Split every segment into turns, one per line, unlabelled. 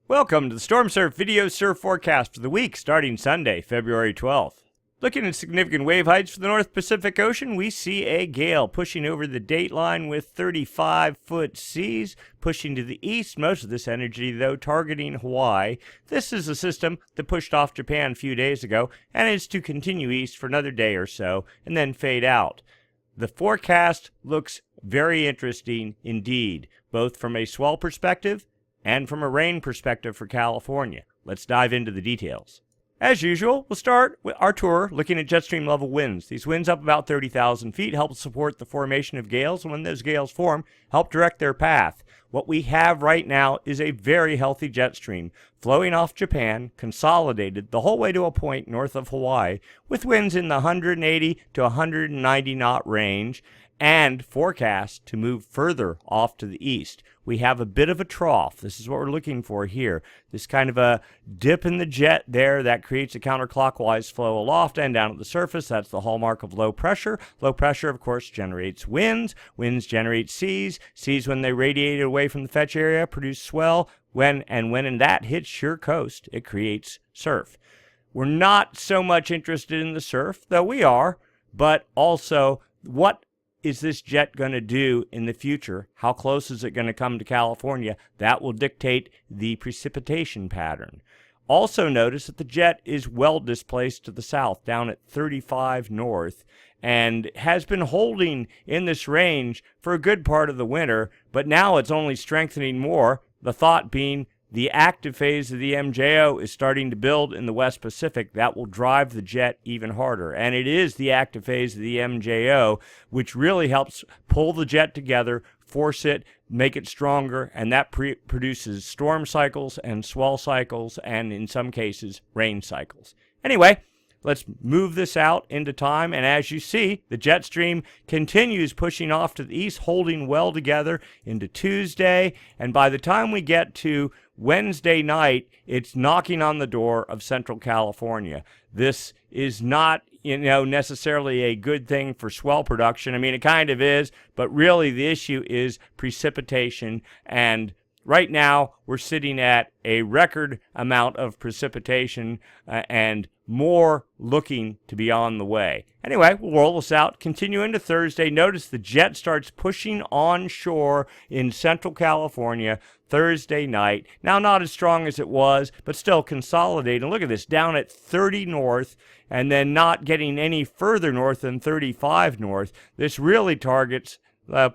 Welcome to the Stormsurf video surf forecast for the week starting Sunday, February 12th. Looking at significant wave heights for the North Pacific Ocean, we see a gale pushing over the dateline with 35-foot seas, pushing to the east. Most of this energy, though, targeting Hawaii. This is a system that pushed off Japan a few days ago and is to continue east for another day or so and then fade out. The forecast looks very interesting indeed, both from a swell perspective and from a rain perspective for California. Let's dive into the details. As usual, we'll start with our tour looking at jet stream level winds. These winds up about 30,000 feet help support the formation of gales, and when those gales form, help direct their path. What we have right now is a very healthy jet stream flowing off Japan, consolidated the whole way to a point north of Hawaii, with winds in the 180 to 190 knot range, and forecast to move further off to the east. We have a bit of a trough. This is what we're looking for here. This kind of a dip in the jet there that creates a counterclockwise flow aloft and down at the surface. That's the hallmark of low pressure. Low pressure, of course, generates winds. Winds generate seas. Seas, when they radiate away from the fetch area, produce swell. When that hits your coast, it creates surf. We're not so much interested in the surf, though we are, but also what is this jet going to do in the future? How close is it going to come to California? That will dictate the precipitation pattern. Also notice that the jet is well displaced to the south, down at 35 north, and has been holding in this range for a good part of the winter, but now it's only strengthening more, the thought being the active phase of the MJO is starting to build in the West Pacific. That will drive the jet even harder. And it is the active phase of the MJO which really helps pull the jet together, force it, make it stronger, and that produces storm cycles and swell cycles and, in some cases, rain cycles. Anyway, let's move this out into time, and as you see, the jet stream continues pushing off to the east, holding well together into Tuesday, and by the time we get to Wednesday night, it's knocking on the door of Central California. This is not, necessarily a good thing for swell production. I mean, it kind of is, but really the issue is precipitation, and right now we're sitting at a record amount of precipitation and more looking to be on the way. Anyway, we'll roll this out, continue into Thursday. Notice the jet starts pushing onshore in Central California Thursday night. Now, not as strong as it was, but still consolidating. Look at this, down at 30 north, and then not getting any further north than 35 north. This really targets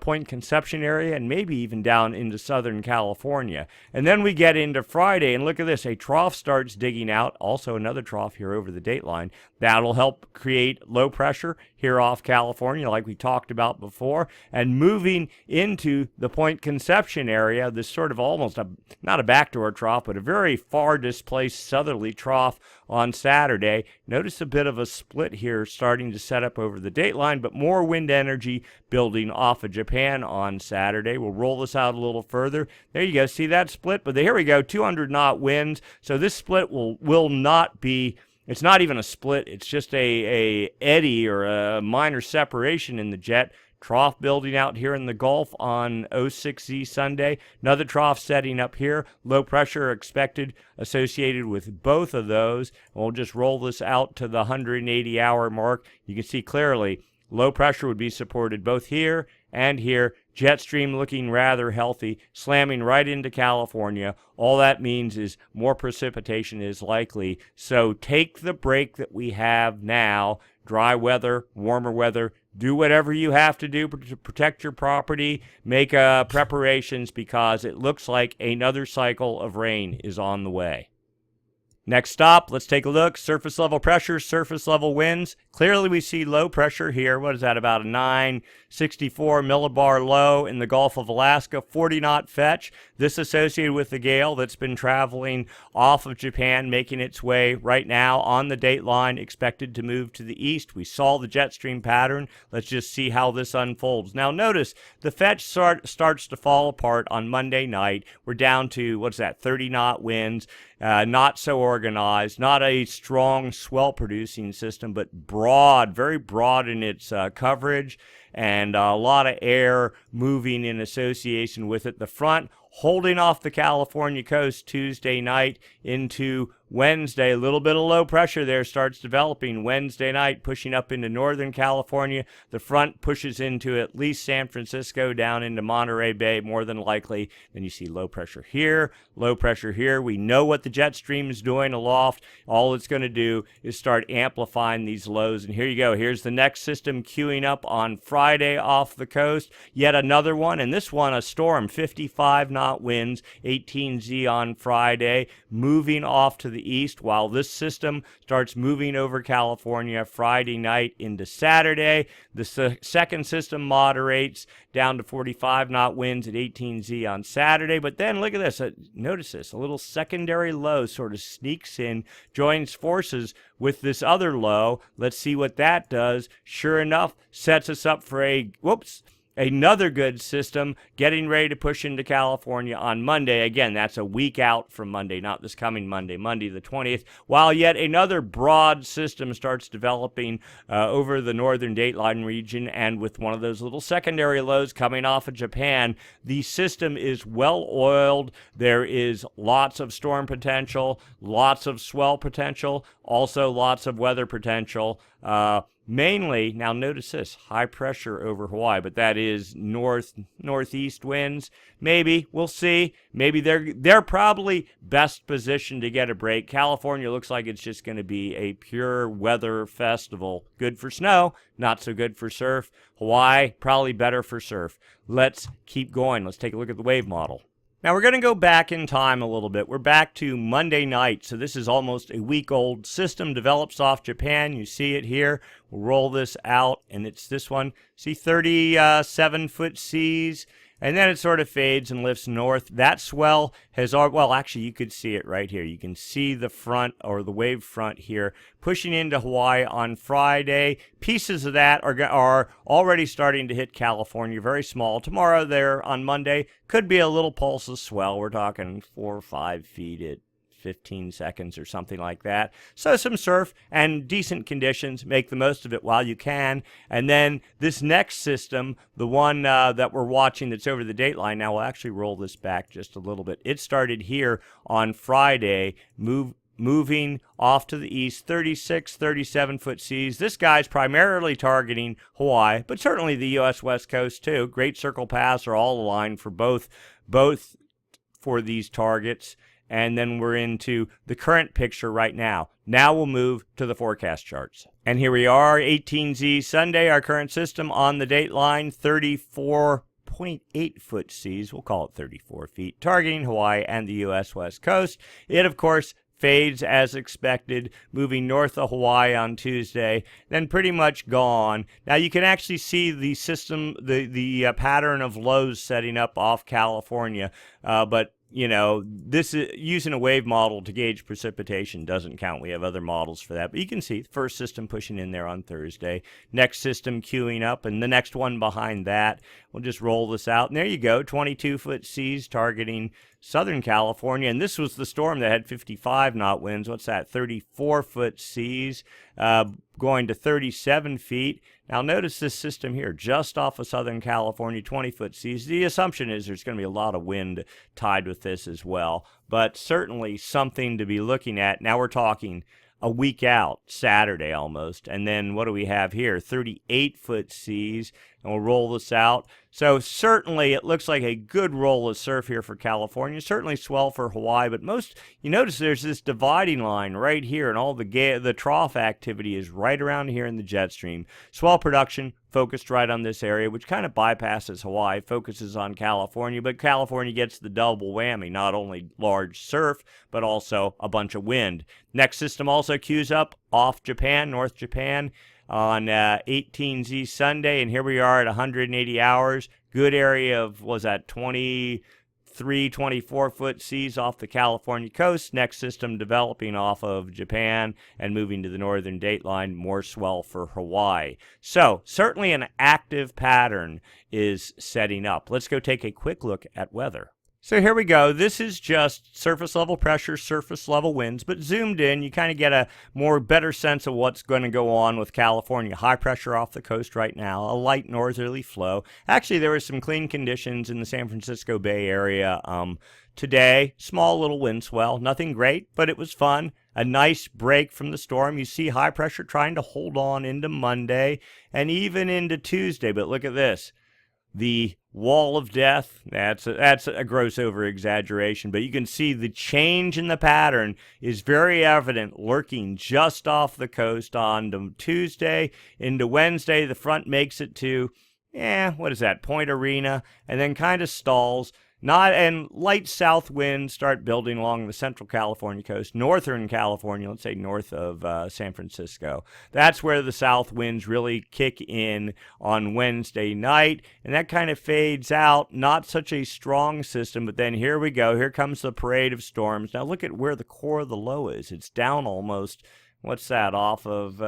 Point Conception area and maybe even down into Southern California. And then we get into Friday, and look at this, a trough starts digging out, also another trough here over the dateline. That'll help create low pressure here off California like we talked about before, and moving into the Point Conception area, this sort of almost not a backdoor trough, but a very far displaced southerly trough on Saturday. Notice a bit of a split here starting to set up over the dateline, but more wind energy building off of Japan on Saturday. We'll roll this out a little further. There you go. See that split? But here we go, 200 knot winds. So this split will not be, it's not even a split. It's just a eddy or a minor separation in the jet. Trough building out here in the Gulf on 06Z Sunday. Another trough setting up here. Low pressure expected associated with both of those. We'll just roll this out to the 180-hour mark. You can see clearly low pressure would be supported both here and here. Jet stream looking rather healthy, slamming right into California. All that means is more precipitation is likely. So take the break that we have now. Dry weather, warmer weather. Do whatever you have to do to protect your property. Make preparations, because it looks like another cycle of rain is on the way. Next stop, let's take a look. Surface level pressure, surface level winds. Clearly we see low pressure here. What is that, about a 964 millibar low in the Gulf of Alaska, 40 knot fetch. This associated with the gale that's been traveling off of Japan, making its way right now on the dateline, expected to move to the east. We saw the jet stream pattern. Let's just see how this unfolds. Now notice the fetch starts to fall apart on Monday night. We're down to, 30 knot winds. Not so organized, not a strong swell producing system, but broad, very broad in its coverage, and a lot of air moving in association with it. The front holding off the California coast Tuesday night into Wednesday. A little bit of low pressure there starts developing Wednesday night, pushing up into Northern California. The front pushes into at least San Francisco, down into Monterey Bay, more than likely. Then you see low pressure here, low pressure here. We know what the jet stream is doing aloft. All it's going to do is start amplifying these lows. And here you go. Here's the next system queuing up on Friday off the coast. Yet another one, and this one a storm, 55-knot winds, 18Z on Friday, moving off to the east while this system starts moving over California Friday night into Saturday. The second system moderates down to 45-knot winds at 18Z on Saturday. But then look at this. Notice this. A little secondary low sort of sneaks in, joins forces with this other low. Let's see what that does. Sure enough, sets us up for another good system getting ready to push into California on Monday. Again, that's a week out from Monday, not this coming Monday, Monday the 20th, while yet another broad system starts developing over the northern dateline region, and with one of those little secondary lows coming off of Japan. The system is well oiled. There is lots of storm potential, lots of swell potential, also lots of weather potential. Mainly, now notice this, high pressure over Hawaii, but that is northeast winds. Maybe, we'll see. Maybe they're probably best positioned to get a break. California looks like it's just going to be a pure weather festival. Good for snow, not so good for surf. Hawaii, probably better for surf. Let's keep going. Let's take a look at the wave model. Now, we're going to go back in time a little bit. We're back to Monday night, so this is almost a week-old system. Develops off Japan. You see it here. We'll roll this out, and it's this one. See 37-foot seas, and then it sort of fades and lifts north. That swell has, well, actually, you could see it right here. You can see the front, or the wave front here, pushing into Hawaii on Friday. Pieces of that are already starting to hit California, very small. Tomorrow there on Monday could be a little pulse of swell. We're talking 4 or 5 feet at 15 seconds or something like that. So some surf and decent conditions. Make the most of it while you can. And then this next system, the one that we're watching that's over the dateline, now we'll actually roll this back just a little bit. It started here on Friday, moving off to the east, 36, 37-foot seas. This guy's primarily targeting Hawaii, but certainly the U.S. West Coast too. Great circle paths are all aligned for both for these targets. And then we're into the current picture right now. Now we'll move to the forecast charts. And here we are, 18Z Sunday, our current system on the dateline, 34.8-foot seas. We'll call it 34 feet, targeting Hawaii and the U.S. West Coast. It, of course, fades as expected, moving north of Hawaii on Tuesday, then pretty much gone. Now you can actually see the system, the pattern of lows setting up off California, but you know, this is using a wave model to gauge precipitation doesn't count. We have other models for that. But you can see the first system pushing in there on Thursday. Next system queuing up, and the next one behind that. We'll just roll this out. And there you go, 22-foot seas targeting Southern California. And this was the storm that had 55-knot winds. What's that? 34-foot seas going to 37 feet. Now notice this system here, just off of Southern California, 20-foot seas. The assumption is there's going to be a lot of wind tied with this as well, but certainly something to be looking at. Now we're talking a week out, Saturday almost, and then what do we have here? 38-foot seas, and we'll roll this out. So certainly it looks like a good roll of surf here for California, certainly swell for Hawaii, but most, you notice there's this dividing line right here, and all the trough activity is right around here in the jet stream. Swell production focused right on this area, which kind of bypasses Hawaii, focuses on California, but California gets the double whammy, not only large surf, but also a bunch of wind. Next system also queues up off Japan, North Japan, on 18Z Sunday, and here we are at 180 hours. Good area of, was that 23, 24-foot seas off the California coast. Next system developing off of Japan and moving to the northern dateline, more swell for Hawaii. So certainly an active pattern is setting up. Let's go take a quick look at weather. So here we go. This is just surface level pressure, surface level winds, but zoomed in, you kind of get a better sense of what's going to go on with California. High pressure off the coast right now, a light northerly flow. Actually, there were some clean conditions in the San Francisco Bay Area today. Small little wind swell, nothing great, but it was fun. A nice break from the storm. You see high pressure trying to hold on into Monday and even into Tuesday, but look at this. The wall of death, that's a gross over-exaggeration, but you can see the change in the pattern is very evident, lurking just off the coast on Tuesday into Wednesday. The front makes it to, what is that, Point Arena, and then kind of stalls. And light south winds start building along the central California coast, northern California, let's say north of San Francisco. That's where the south winds really kick in on Wednesday night, and that kind of fades out. Not such a strong system, but then here we go. Here comes the parade of storms. Now look at where the core of the low is. It's down almost, what's that, off of...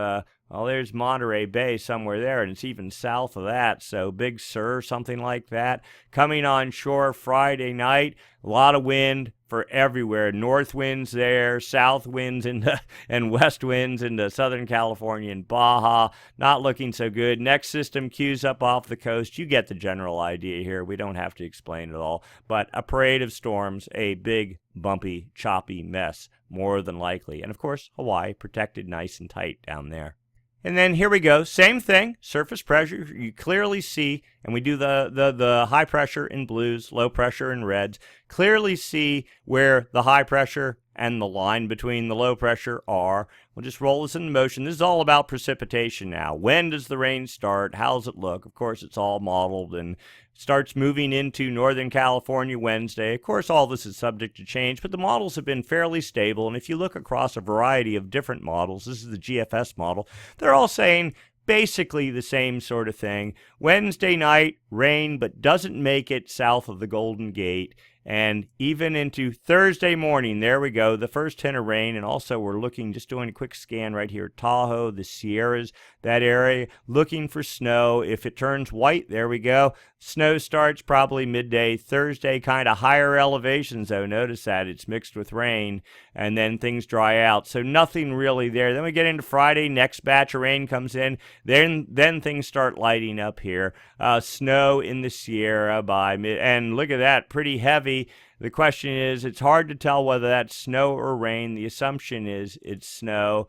there's Monterey Bay somewhere there, and it's even south of that, so Big Sur, something like that. Coming on shore Friday night, a lot of wind for everywhere. North winds there, south winds and west winds into Southern California and Baja. Not looking so good. Next system queues up off the coast. You get the general idea here. We don't have to explain it all. But a parade of storms, a big, bumpy, choppy mess, more than likely. And of course, Hawaii protected nice and tight down there. And then here we go, same thing, surface pressure, you clearly see, and we do the high pressure in blues, low pressure in reds, clearly see where the high pressure and the line between the low pressure are. We'll just roll this into motion. This is all about precipitation now. When does the rain start? How does it look? Of course, it's all modeled and starts moving into Northern California Wednesday. Of course, all this is subject to change, but the models have been fairly stable. And if you look across a variety of different models, this is the GFS model, they're all saying basically the same sort of thing. Wednesday night, rain, but doesn't make it south of the Golden Gate. And even into Thursday morning, there we go, the first hint of rain. And also we're looking, just doing a quick scan right here, Tahoe, the Sierras, that area, looking for snow. If it turns white, there we go. Snow starts probably midday Thursday, kind of higher elevations though. Notice that it's mixed with rain, and then things dry out. So nothing really there. Then we get into Friday, next batch of rain comes in. Then things start lighting up here. Snow in the Sierra by mid, and look at that, pretty heavy. The question is, it's hard to tell whether that's snow or rain. The assumption is it's snow.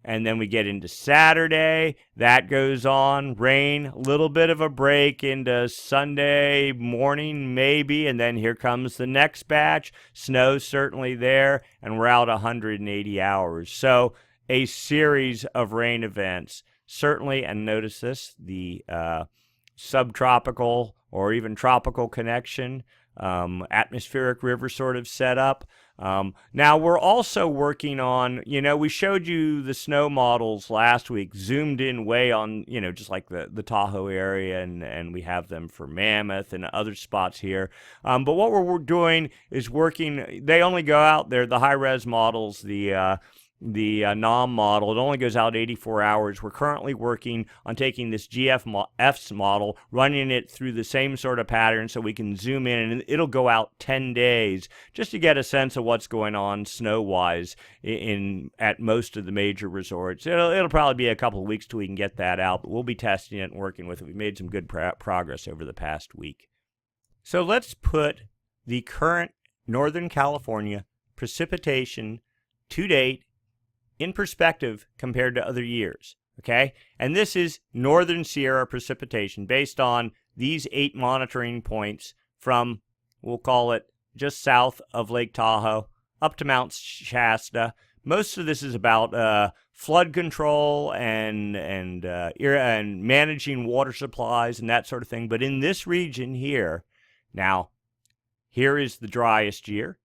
And then we get into Saturday. That goes on. Rain, a little bit of a break into Sunday morning maybe. And then here comes the next batch. Snow certainly there. And we're out 180 hours. So a series of rain events. Certainly, and notice this, the subtropical or even tropical connection. Atmospheric river sort of setup. Now we're also working on, we showed you the snow models last week, zoomed in way on, just like the Tahoe area, and we have them for Mammoth and other spots here. But what we're doing is working, they only go out there, the high-res models, the NOM model, it only goes out 84 hours. We're currently working on taking this GFS model, running it through the same sort of pattern so we can zoom in, and it'll go out 10 days just to get a sense of what's going on snow-wise at most of the major resorts. It'll probably be a couple of weeks till we can get that out, but we'll be testing it and working with it. We've made some good progress over the past week. So let's put the current Northern California precipitation to date in perspective compared to other years, okay? And this is Northern Sierra precipitation based on these 8 monitoring points from, we'll call it just south of Lake Tahoe, up to Mount Shasta. Most of this is about flood control and managing water supplies and that sort of thing. But in this region here, now, here is the driest year,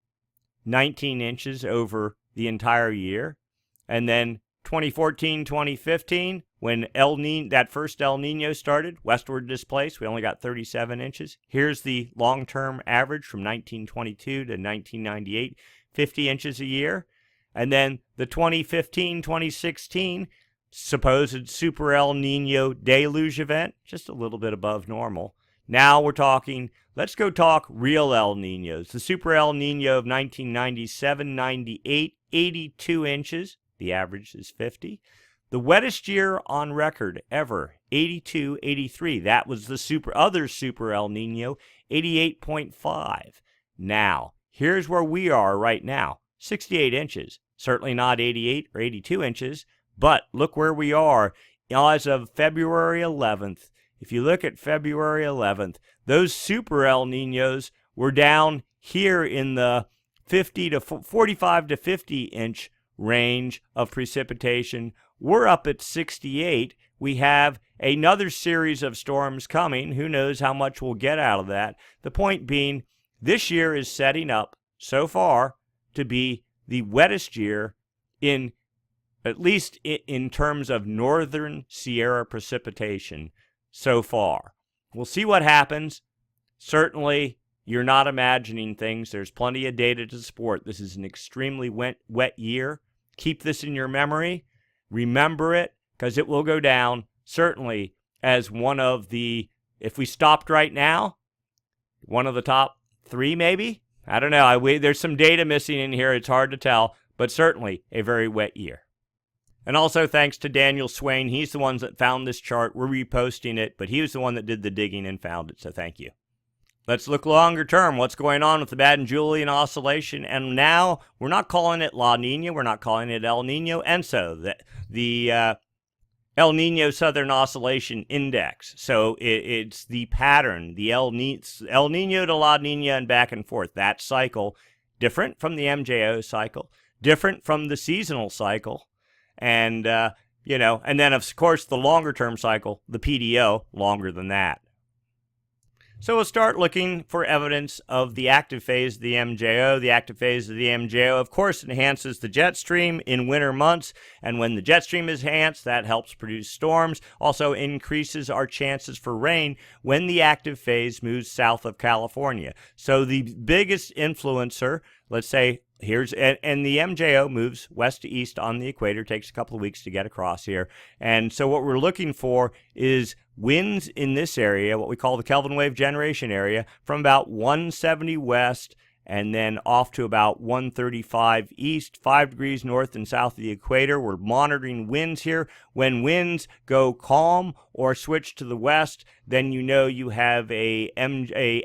19 inches over the entire year. And then 2014, 2015, when that first El Nino started, westward displaced, we only got 37 inches. Here's the long-term average from 1922 to 1998, 50 inches a year. And then the 2015, 2016 supposed super El Nino deluge event, just a little bit above normal, Now we're talking, let's go talk real El Ninos. The Super El Nino of 1997-98, 82 inches. The average is 50. The wettest year on record ever, 82-83. That was the other Super El Nino, 88.5. Now, here's where we are right now, 68 inches. Certainly not 88 or 82 inches, but look where we are as of February 11th. If you look at February 11th, those Super El Ninos were down here in the 45 to 50 inch range of precipitation. We're up at 68. We have another series of storms coming. Who knows how much we'll get out of that? The point being, this year is setting up so far to be the wettest year in, at least in terms of northern Sierra precipitation so far. We'll see what happens. Certainly, you're not imagining things. There's plenty of data to support. This is an extremely wet year. Keep this in your memory. Remember it, because it will go down, certainly, as one of the, if we stopped right now, one of the top 3 maybe? I don't know. There's some data missing in here. It's hard to tell, but certainly a very wet year. And also thanks to Daniel Swain. He's the one that found this chart. We're reposting it, but he was the one that did the digging and found it, so thank you. Let's look longer term. What's going on with the Baden-Julian oscillation? And now we're not calling it La Nina. We're not calling it El Nino. ENSO, the El Nino Southern Oscillation Index. So it's the pattern, the El Nino to La Nina and back and forth. That cycle, different from the MJO cycle, different from the seasonal cycle. And, and then, of course, the longer-term cycle, the PDO, longer than that. So we'll start looking for evidence of the active phase of the MJO. The active phase of the MJO, of course, enhances the jet stream in winter months. And when the jet stream is enhanced, that helps produce storms. Also increases our chances for rain when the active phase moves south of California. So the biggest influencer, let's say, and the MJO moves west to east on the equator, takes a couple of weeks to get across here. And so what we're looking for is winds in this area, what we call the Kelvin wave generation area, from about 170 west and then off to about 135 east, 5 degrees north and south of the equator. We're monitoring winds here. When winds go calm or switch to the west, then you know you have a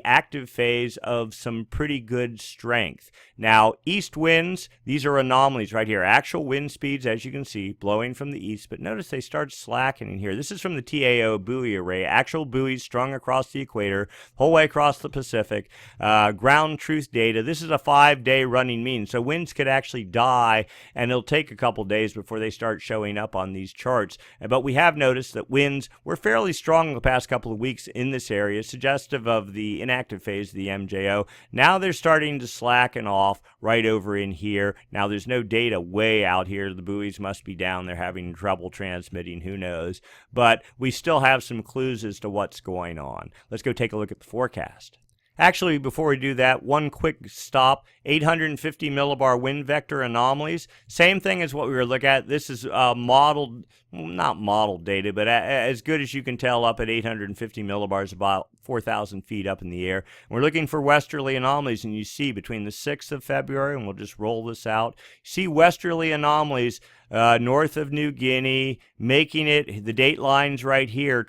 active phase of some pretty good strength. Now, east winds, these are anomalies right here. Actual wind speeds, as you can see, blowing from the east, but notice they start slackening here. This is from the TAO buoy array. Actual buoys strung across the equator, whole way across the Pacific. Ground truth data. This is a 5-day running mean, so winds could actually die, and it'll take a couple days before they start showing up on these charts. But we have noticed that winds were fairly strong the past couple of weeks in this area, suggestive of the inactive phase of the MJO. Now they're starting to slacken off right over in here. Now there's no data way out here. The buoys must be down. They're having trouble transmitting. Who knows? But we still have some clues as to what's going on. Let's go take a look at the forecast. Actually, before we do that, one quick stop. 850 millibar wind vector anomalies. Same thing as what we were looking at. This is modeled, not modeled data, but as good as you can tell up at 850 millibars, about 4,000 feet up in the air. We're looking for westerly anomalies, and you see between the 6th of February, and we'll just roll this out, see westerly anomalies north of New Guinea, making it, the date lines right here,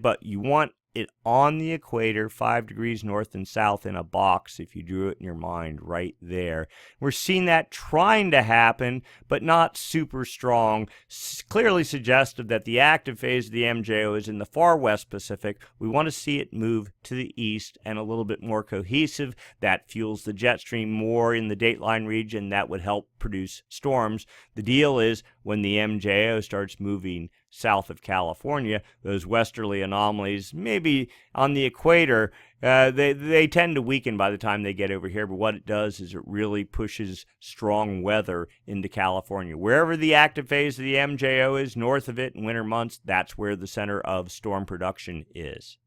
but you want it on the equator, 5 degrees north and south in a box, if you drew it in your mind right there. We're seeing that trying to happen, but not super strong. Clearly suggestive that the active phase of the MJO is in the far west Pacific. We want to see it move to the east and a little bit more cohesive. That fuels the jet stream more in the dateline region. That would help produce storms. The deal is when the MJO starts moving south of California, those westerly anomalies, maybe on the equator, they tend to weaken by the time they get over here, but what it does is it really pushes strong weather into California. Wherever the active phase of the MJO is, north of it in winter months, that's where the center of storm production is.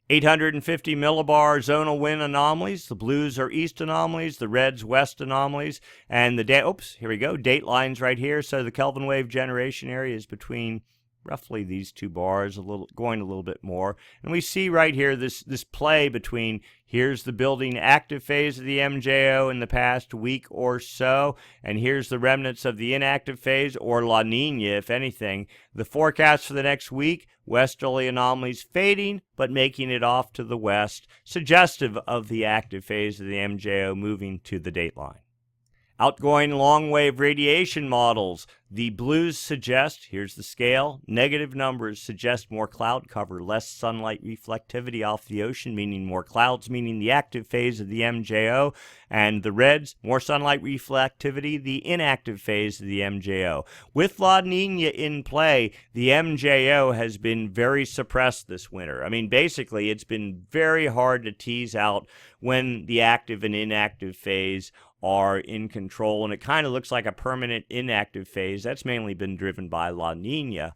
850 millibar zonal wind anomalies. The blues are east anomalies, the reds west anomalies, and here we go, date lines right here. So the Kelvin wave generation area is between roughly these two bars, going a little bit more. And we see right here this play between, here's the building active phase of the MJO in the past week or so, and here's the remnants of the inactive phase, or La Niña, if anything. The forecast for the next week, westerly anomalies fading, but making it off to the west, suggestive of the active phase of the MJO moving to the dateline. Outgoing long-wave radiation models. The blues suggest, here's the scale, negative numbers suggest more cloud cover, less sunlight reflectivity off the ocean, meaning more clouds, meaning the active phase of the MJO, and the reds, more sunlight reflectivity, the inactive phase of the MJO. With La Niña in play, the MJO has been very suppressed this winter. I mean, basically, it's been very hard to tease out when the active and inactive phase are in control, and it kind of looks like a permanent inactive phase. That's mainly been driven by La Niña.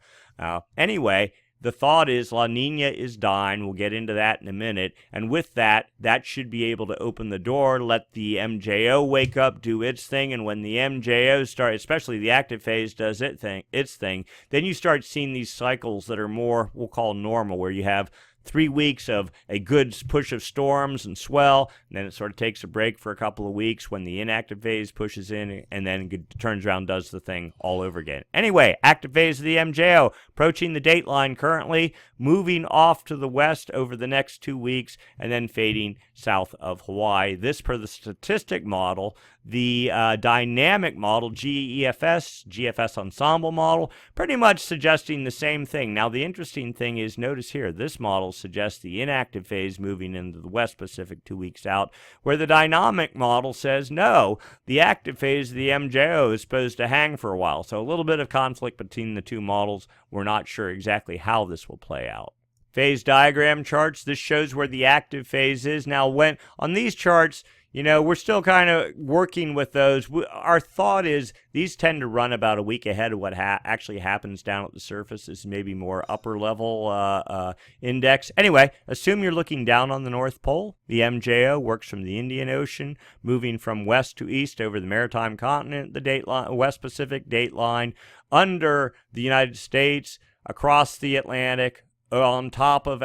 Anyway, the thought is La Niña is dying. We'll get into that in a minute. And with that, that should be able to open the door, let the MJO wake up, do its thing. And when the MJO starts, especially the active phase, does its thing, then you start seeing these cycles that are more, we'll call normal, where you have 3 weeks of a good push of storms and swell, and then it sort of takes a break for a couple of weeks when the inactive phase pushes in, and then turns around and does the thing all over again. Anyway, active phase of the MJO, approaching the dateline currently, moving off to the west over the next 2 weeks, and then fading south of Hawaii. This per the statistic model. The dynamic model, GFS ensemble model, pretty much suggesting the same thing. Now, the interesting thing is, notice here, this model suggests the inactive phase moving into the West Pacific 2 weeks out, where the dynamic model says, no, the active phase of the MJO is supposed to hang for a while. So a little bit of conflict between the two models. We're not sure exactly how this will play out. Phase diagram charts, this shows where the active phase is. Now, when on these charts, you know, we're still kind of working with those. Our thought is these tend to run about a week ahead of what actually happens down at the surface. This is maybe more upper level index. Anyway, assume you're looking down on the North Pole. The MJO works from the Indian Ocean, moving from west to east over the maritime continent, the dateline, West Pacific dateline, under the United States, across the Atlantic, on top of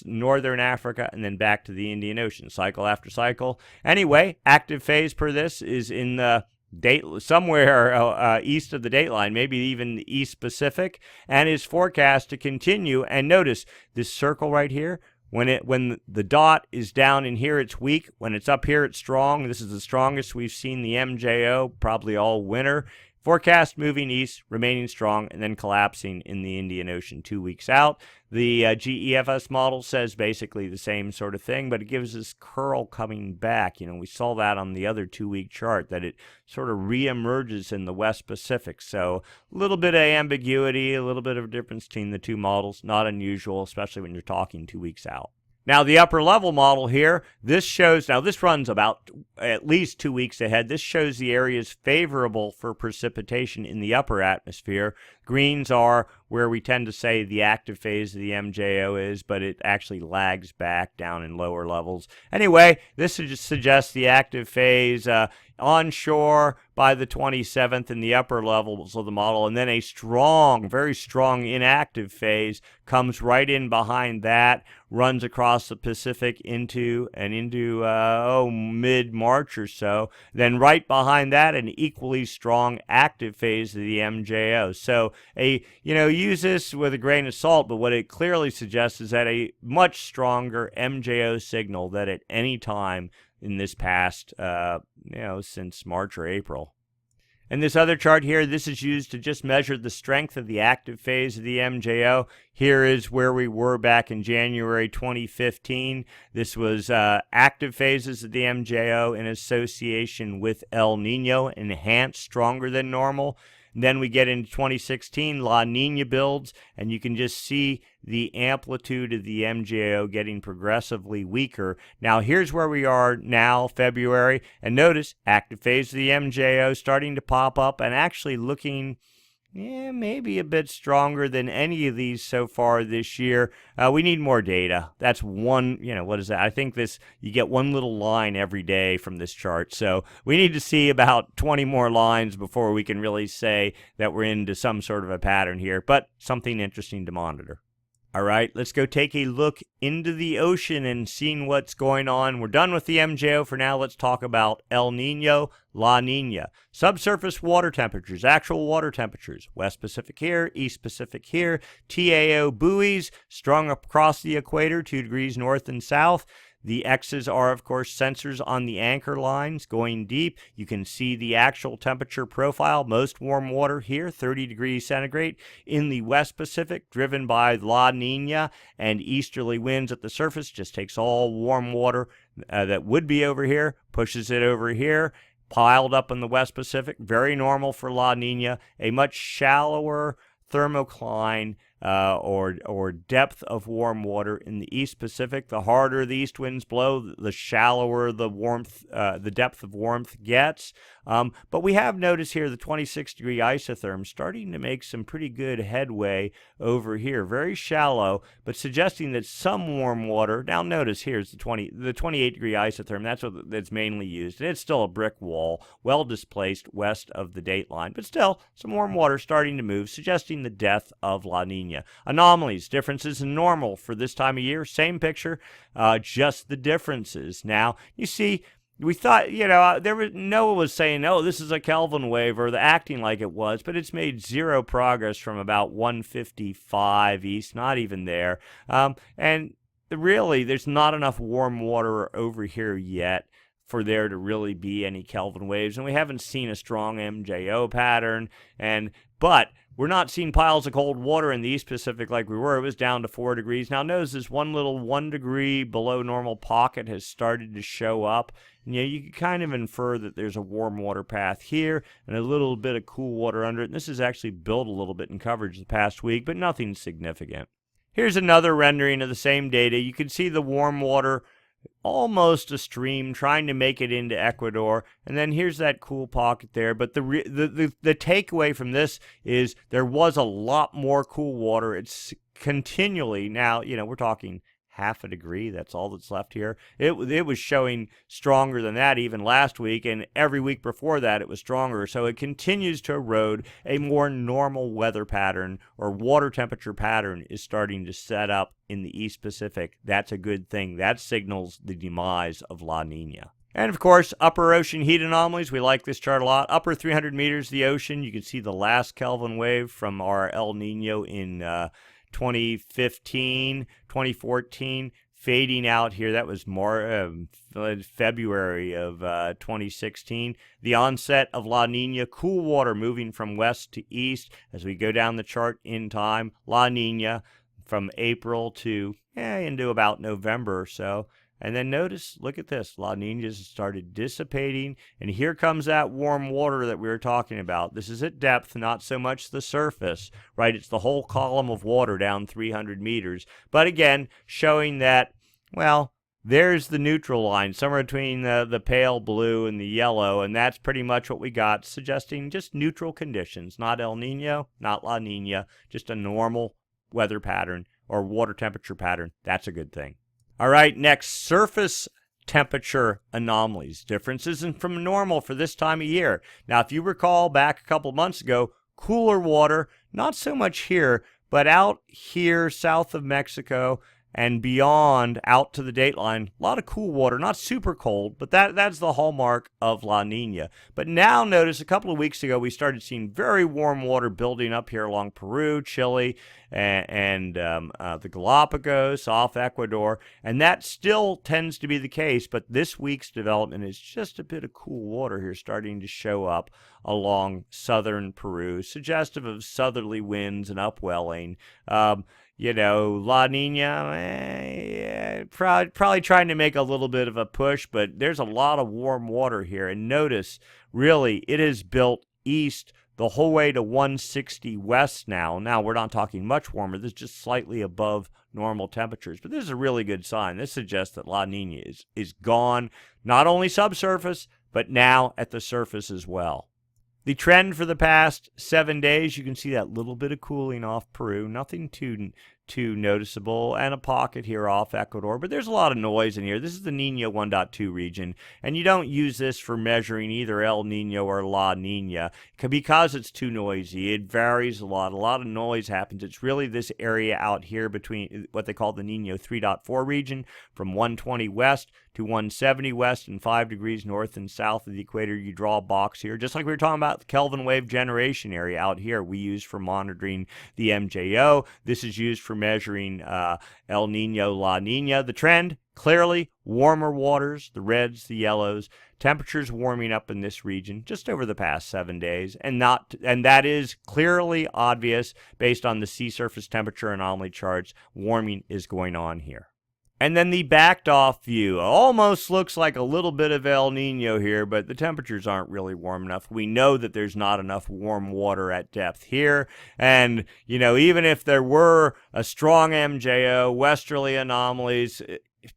northern Africa, and then back to the Indian Ocean, cycle after cycle. Anyway, active phase per this is in the somewhere east of the dateline, maybe even the East Pacific, and is forecast to continue. And notice this circle right here. When the dot is down in here, it's weak. When it's up here, it's strong. This is the strongest we've seen the MJO probably all winter. Forecast moving east, remaining strong, and then collapsing in the Indian Ocean 2 weeks out. The GEFS model says basically the same sort of thing, but it gives this curl coming back. You know, we saw that on the other 2 week chart, that it sort of reemerges in the West Pacific. So a little bit of ambiguity, a little bit of a difference between the two models. Not unusual, especially when you're talking 2 weeks out. Now, the upper level model here, this shows, now this runs about at least 2 weeks ahead. This shows the areas favorable for precipitation in the upper atmosphere. Greens are where we tend to say the active phase of the MJO is, but it actually lags back down in lower levels. Anyway, this suggests the active phase onshore by the 27th in the upper levels of the model, and then a strong, very strong inactive phase comes right in behind that, runs across the Pacific into mid-March or so. Then right behind that, an equally strong active phase of the MJO. So use this with a grain of salt, but what it clearly suggests is that a much stronger MJO signal that at any time in this past, since March or April. And this other chart here, this is used to just measure the strength of the active phase of the MJO. Here is where we were back in January 2015. This was active phases of the MJO in association with El Nino, enhanced, stronger than normal. And then we get into 2016, La Niña builds, and you can just see the amplitude of the MJO getting progressively weaker. Now, here's where we are now, February, and notice active phase of the MJO starting to pop up and actually looking Yeah, maybe a bit stronger than any of these so far this year. We need more data. That's one, what is that? I think you get one little line every day from this chart. So we need to see about 20 more lines before we can really say that we're into some sort of a pattern here, but something interesting to monitor. All right, let's go take a look into the ocean and seeing what's going on. We're done with the MJO for now. Let's talk about El Nino, La Niña. Subsurface water temperatures, actual water temperatures. West Pacific here, East Pacific here. TAO buoys strung across the equator, 2 degrees north and south. The X's are, of course, sensors on the anchor lines going deep. You can see the actual temperature profile. Most warm water here, 30 degrees centigrade. In the West Pacific, driven by La Niña and easterly winds at the surface, just takes all warm water that would be over here, pushes it over here, piled up in the West Pacific. Very normal for La Niña. A much shallower thermocline or depth of warm water in the East Pacific. The harder the east winds blow, the shallower the warmth, the depth of warmth gets. But we have noticed here the 26-degree isotherm starting to make some pretty good headway over here. Very shallow, but suggesting that some warm water. Now notice here's the 28-degree isotherm. That's mainly used. And it's still a brick wall, well displaced west of the dateline, but still some warm water starting to move, suggesting the death of La Niña. Anomalies, differences in normal for this time of year. Same picture, just the differences. Now, you see, we thought, Noah was saying, oh, this is a Kelvin wave, or acting like it was, but it's made zero progress from about 155 east, not even there. And really, there's not enough warm water over here yet for there to really be any Kelvin waves, and we haven't seen a strong MJO pattern, but we're not seeing piles of cold water in the East Pacific like we were. It was down to 4 degrees. Now notice this one little 1 degree below normal pocket has started to show up. And you can kind of infer that there's a warm water path here and a little bit of cool water under it. And this has actually built a little bit in coverage the past week, but nothing significant. Here's another rendering of the same data. You can see the warm water almost a stream trying to make it into Ecuador, and then here's that cool pocket there. But the takeaway from this is there was a lot more cool water. It's continually now, we're talking half a degree. That's all that's left here. It was showing stronger than that even last week, and every week before that it was stronger. So it continues to erode. A more normal weather pattern or water temperature pattern is starting to set up in the East Pacific. That's a good thing. That signals the demise of La Niña. And of course, upper ocean heat anomalies. We like this chart a lot. Upper 300 meters of the ocean. You can see the last Kelvin wave from our El Nino in 2015, 2014, fading out here. That was February of 2016. The onset of La Niña, cool water moving from west to east as we go down the chart in time. La Niña from April to into about November or so. And then notice, look at this. La Niña started dissipating, and here comes that warm water that we were talking about. This is at depth, not so much the surface, right? It's the whole column of water down 300 meters. But again, showing that, well, there's the neutral line, somewhere between the pale blue and the yellow, and that's pretty much what we got, suggesting just neutral conditions. Not El Nino, not La Niña, just a normal weather pattern or water temperature pattern. That's a good thing. All right, next, surface temperature anomalies. Differences from normal for this time of year. Now, if you recall back a couple months ago, cooler water, not so much here, but out here south of Mexico and beyond out to the dateline, a lot of cool water, not super cold, but that's the hallmark of La Niña. But now notice a couple of weeks ago, we started seeing very warm water building up here along Peru, Chile, and the Galapagos, off Ecuador, and that still tends to be the case, but this week's development is just a bit of cool water here starting to show up along southern Peru, suggestive of southerly winds and upwelling. La Niña, probably trying to make a little bit of a push, but there's a lot of warm water here. And notice, really, it has built east the whole way to 160 west now. Now, we're not talking much warmer. This is just slightly above normal temperatures. But this is a really good sign. This suggests that La Niña is gone, not only subsurface, but now at the surface as well. The trend for the past 7 days, you can see that little bit of cooling off Peru, nothing too noticeable, and a pocket here off Ecuador, but there's a lot of noise in here. This is the Nino 1.2 region, and you don't use this for measuring either El Nino or La Nina because it's too noisy. It varies a lot of noise happens. It's really this area out here between what they call the Nino 3.4 region, from 120 west to 170 west and 5 degrees north and south of the equator. You draw a box here, just like we were talking about the Kelvin wave generation area out here we use for monitoring the MJO. This is used for measuring El Nino, La Nina. The trend, clearly warmer waters, the reds, the yellows, temperatures warming up in this region just over the past 7 days, and that is clearly obvious based on the sea surface temperature anomaly charts. Warming is going on here. And then the backed off view almost looks like a little bit of El Nino here, but the temperatures aren't really warm enough. We know that there's not enough warm water at depth here. And, even if there were a strong MJO, westerly anomalies,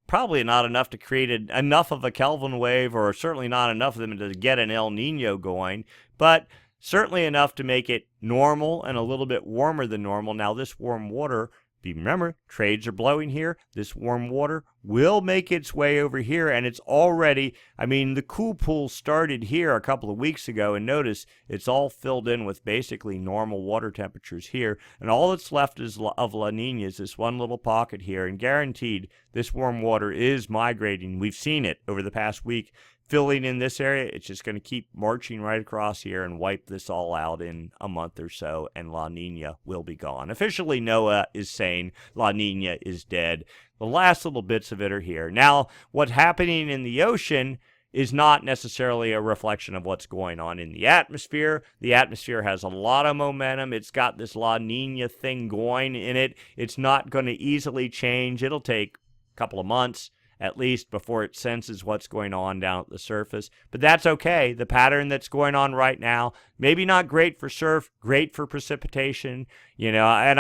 probably not enough to create enough of a Kelvin wave, or certainly not enough of them to get an El Nino going, but certainly enough to make it normal and a little bit warmer than normal. Now, this warm water, remember, trades are blowing here. This warm water will make its way over here, and it's already, the cool pool started here a couple of weeks ago, and notice it's all filled in with basically normal water temperatures here, and all that's left of La Nina is this one little pocket here, and guaranteed this warm water is migrating. We've seen it over the past week filling in this area. It's just going to keep marching right across here and wipe this all out in a month or so, and La Nina will be gone. Officially, NOAA is saying La Nina is dead. The last little bits of it are here. Now, what's happening in the ocean is not necessarily a reflection of what's going on in the atmosphere. The atmosphere has a lot of momentum. It's got this La Nina thing going in it. It's not going to easily change. It'll take a couple of months at least before it senses what's going on down at the surface. But that's okay. The pattern that's going on right now, maybe not great for surf, great for precipitation, and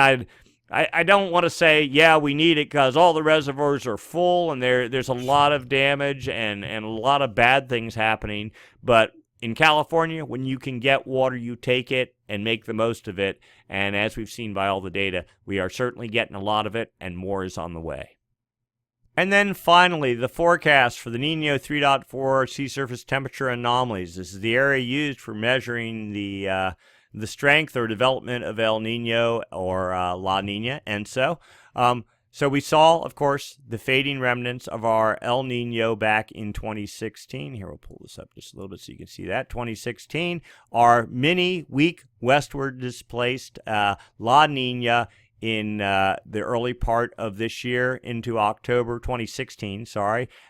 I don't want to say, yeah, we need it because all the reservoirs are full and there's a lot of damage and a lot of bad things happening. But in California, when you can get water, you take it and make the most of it. And as we've seen by all the data, we are certainly getting a lot of it, and more is on the way. And then finally, the forecast for the Nino 3.4 sea surface temperature anomalies. This is the area used for measuring the strength or development of El Nino or La Nina, ENSO. So we saw, of course, the fading remnants of our El Nino back in 2016. Here, we'll pull this up just a little bit so you can see that. 2016, our mini, weak, westward displaced La Nina in the early part of this year into October 2016,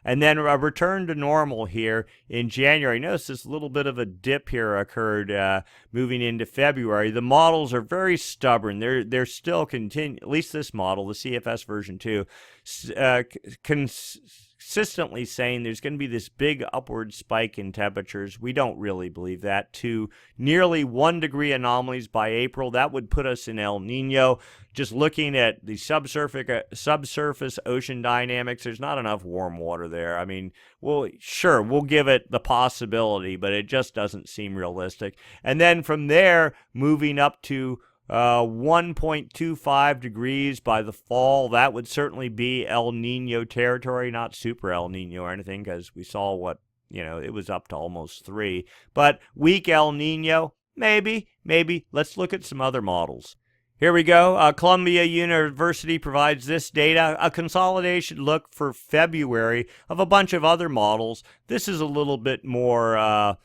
and then a return to normal here in January. Notice this little bit of a dip here occurred moving into February. The models are very stubborn. They're still at least this model, the CFS version 2, consistently saying there's going to be this big upward spike in temperatures. We don't really believe that. To nearly 1 degree anomalies by April, that would put us in El Nino. Just looking at the subsurface ocean dynamics, there's not enough warm water there. We'll give it the possibility, but it just doesn't seem realistic. And then from there, moving up to 1.25 degrees by the fall, that would certainly be El Nino territory, not super El Nino or anything, because we saw it was up to almost 3. But weak El Nino, maybe. Let's look at some other models. Here we go. Columbia University provides this data, a consolidation look for February of a bunch of other models. This is a little bit more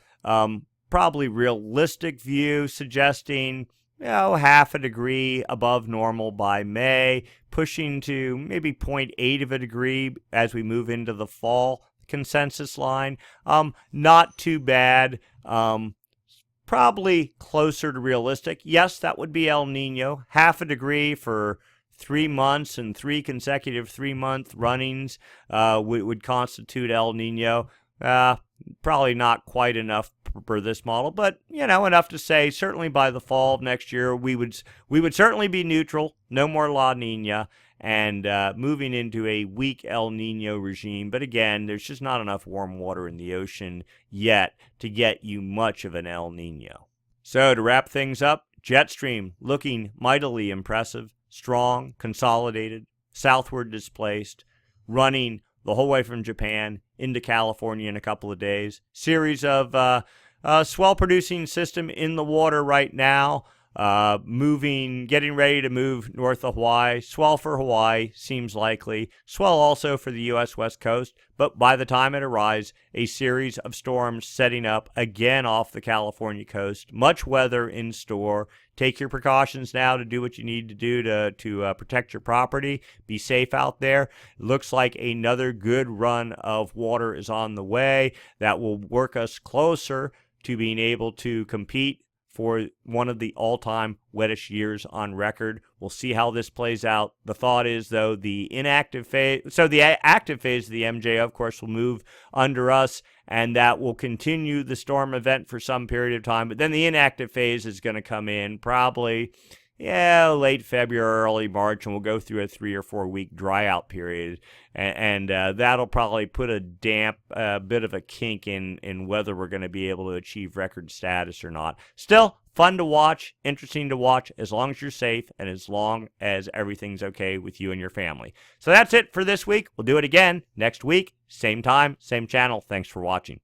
probably realistic view, suggesting half a degree above normal by May, pushing to maybe 0.8 of a degree as we move into the fall consensus line. Not too bad. Probably closer to realistic. Yes, that would be El Nino. Half a degree for 3 months and 3 consecutive 3-month runnings would constitute El Nino. Probably not quite enough for this model, but enough to say certainly by the fall of next year we would certainly be neutral, no more La Nina, and moving into a weak El Nino regime. But again, there's just not enough warm water in the ocean yet to get you much of an El Nino. So to wrap things up, jet stream looking mightily impressive, strong, consolidated, southward displaced, running the whole way from Japan into California in a couple of days. Series of swell producing system in the water right now, getting ready to move north of Hawaii. Swell for Hawaii seems likely. Swell also for the U.S. West Coast. But by the time it arrives, a series of storms setting up again off the California coast. Much weather in store. Take your precautions now to do what you need to do to protect your property. Be safe out there. It looks like another good run of water is on the way that will work us closer to being able to compete for one of the all-time wettest years on record. We'll see how this plays out. The thought is, though, the active phase of the MJO, of course, will move under us, and that will continue the storm event for some period of time. But then the inactive phase is going to come in probably, late February, early March, and we'll go through a 3 or 4 week dry out period. And that'll probably put a bit of a kink in whether we're going to be able to achieve record status or not. Still, fun to watch, interesting to watch, as long as you're safe and as long as everything's okay with you and your family. So that's it for this week. We'll do it again next week, same time, same channel. Thanks for watching.